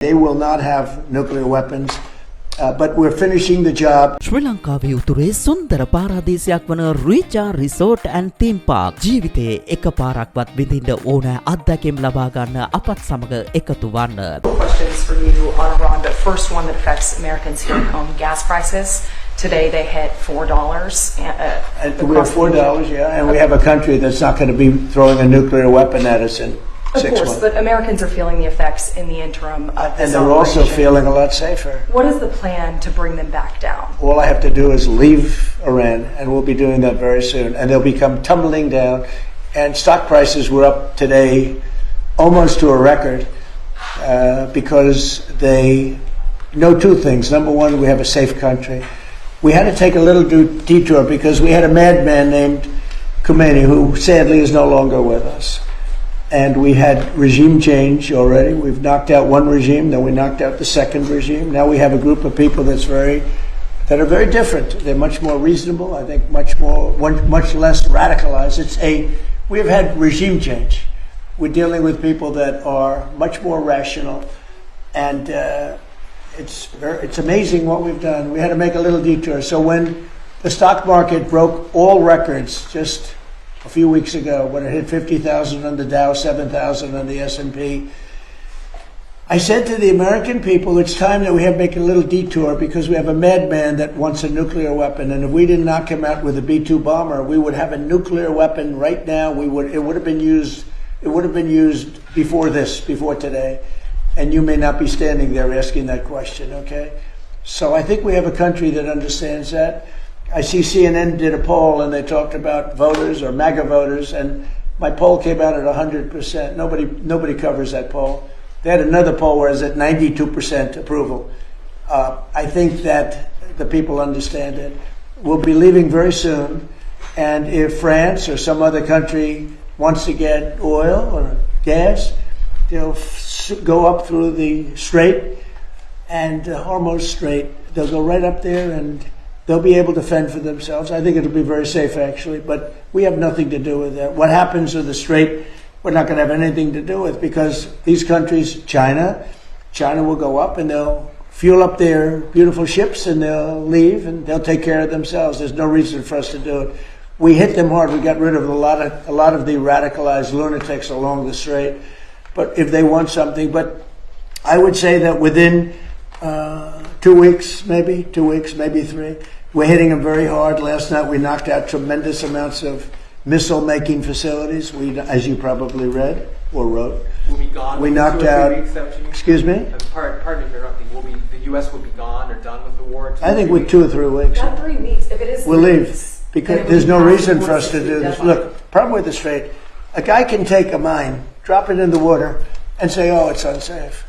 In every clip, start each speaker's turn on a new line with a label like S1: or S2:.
S1: They will not have nuclear weapons, but we're finishing the job.
S2: ශ්‍රී ලංකාවේ උතුරේ සුන්දර පාරාදීසයක් වන රීචා රිසෝට් ඇන්ඩ් තීම් පාර්ක් ජීවිතයේ එකපාරක්වත් විඳින්න ඕන අත්දැකීම් ලබා ගන්න අපත් සමග එකතු වන්න.
S3: Questions for you on Iran, but first one that affects Americans here at home, gas prices. Today they hit $4.
S1: We have $4, yeah, and we have a country that's not going to be throwing a nuclear weapon at us in 6
S3: months. Of course, but Americans are feeling the effects in the interim of this
S1: and they're also feeling a lot safer.
S3: What is the plan to bring them back down?
S1: All I have to do is leave Iran, and we'll be doing that very soon, and they'll become tumbling down. And stock prices were up today almost to a record because they know two things. Number one, we have a safe country. We had to take a little detour because we had a madman named Khomeini who sadly is no longer with us. And we had regime change already. We've knocked out one regime, then we knocked out the second regime. Now we have a group of people that are very different. They're much more reasonable. I think much less radicalized. We have had regime change. We're dealing with people that are much more rational, and it's amazing what we've done. We had to make a little detour. So when the stock market broke all records just a few weeks ago, when it hit 50,000 on the Dow, 7,000 on the S&P, I said to the American people, it's time that we have to make a little detour because we have a madman that wants a nuclear weapon, and if we didn't knock him out with a B-2 bomber, we would have a nuclear weapon right now. It would have been used before today, and you may not be standing there asking that question, okay? So I think we have a country that understands that. I see CNN did a poll and they talked about voters or MAGA voters, and my poll came out at 100%. Nobody covers that poll. They had another poll where it's at 92% approval. I think that the people understand it. We'll be leaving very soon, and if France or some other country wants to get oil or gas, they'll go up through the Strait and Hormuz Strait. They'll go right up there and they'll be able to fend for themselves. I think it'll be very safe, actually, but we have nothing to do with that. What happens to the Strait, we're not going to have anything to do with, because these countries, China will go up and they'll fuel up their beautiful ships and they'll leave and they'll take care of themselves. There's no reason for us to do it. We hit them hard. We got rid of a lot of the radicalized lunatics along the Strait. But if they want something, but I would say that within 2 weeks, maybe 3. We're hitting them very hard. Last night we knocked out tremendous amounts of missile-making facilities. As you probably read or wrote,
S4: we'll be gone.
S1: We knocked out. Excuse me.
S4: Pardon me for interrupting. The U.S. will be gone or done with the war.
S1: I think with 2 or 3 weeks.
S3: Not 3 weeks. If it is,
S1: we'll leave because there's no reason for us to do this. Look, problem with the Strait. A guy can take a mine, drop it in the water, and say, "Oh, it's unsafe."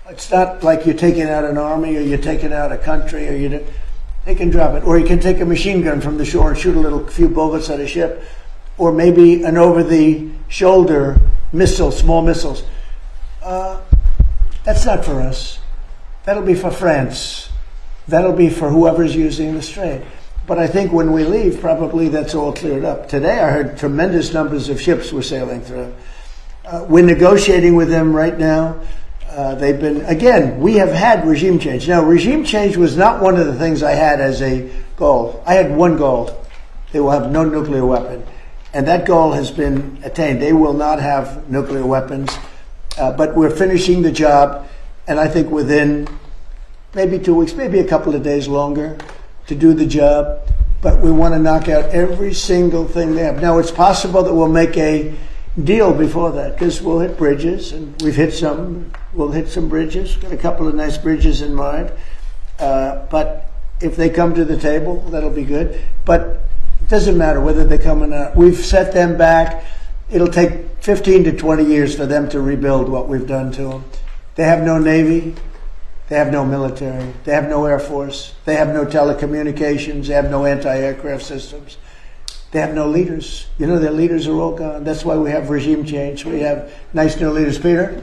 S1: It's not like you're taking out an army or you're taking out a country, or they can drop it. Or you can take a machine gun from the shore and shoot a few bullets at a ship, or maybe an over-the-shoulder missile, small missiles. That's not for us. That'll be for France. That'll be for whoever's using the Strait. But I think when we leave, probably that's all cleared up. Today I heard tremendous numbers of ships were sailing through. We're negotiating with them right now. We have had regime change. Now, regime change was not one of the things I had as a goal. I had one goal. They will have no nuclear weapon. And that goal has been attained. They will not have nuclear weapons. But we're finishing the job, and I think within maybe 2 weeks, maybe a couple of days longer to do the job. But we want to knock out every single thing they have. Now, it's possible that we'll make a deal before that, because we'll hit bridges, and we've hit some. We'll hit some bridges. Got a couple of nice bridges in mind. But if they come to the table, that'll be good. But it doesn't matter whether they come or not. We've set them back. It'll take 15 to 20 years for them to rebuild what we've done to them. They have no Navy. They have no military. They have no Air Force. They have no telecommunications. They have no anti-aircraft systems. They have no leaders. Their leaders are all gone. That's why we have regime change. We have nice new leaders. Peter?